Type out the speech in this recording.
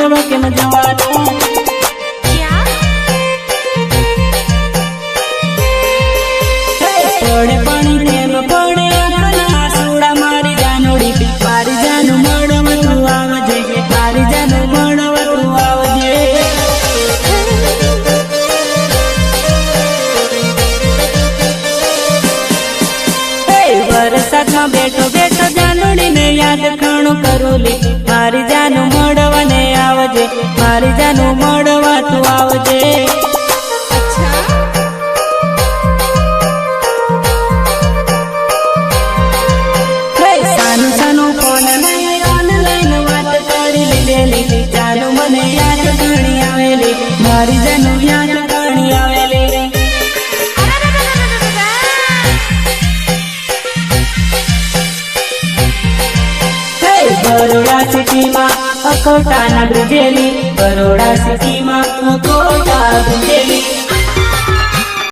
મળવા કેમ જવાનું પડે પાણી કેમ પડે આંખના સોડા મારી જાનોડી મારી જાનું મળવા તું આવજે મારી જાનું મળવા તું આવજે વરસાદમાં બેઠો બેઠો જાનુડી ને યાદ ઘણું કરું લે મારી જાનું મળવા ને આવજે મારી જાનું મળવા તું આવજે સાનું સાનું ફોન નહીં ઓનલાઈન વાત કરી લીધેલી જાનું મને યાદ ઘણી આવેલી મારી જાનું યાદ ઘણી આવેલી બરોડા સિટીમાં અકોટાના બ્રિજેલી બરોડા સિટીમાં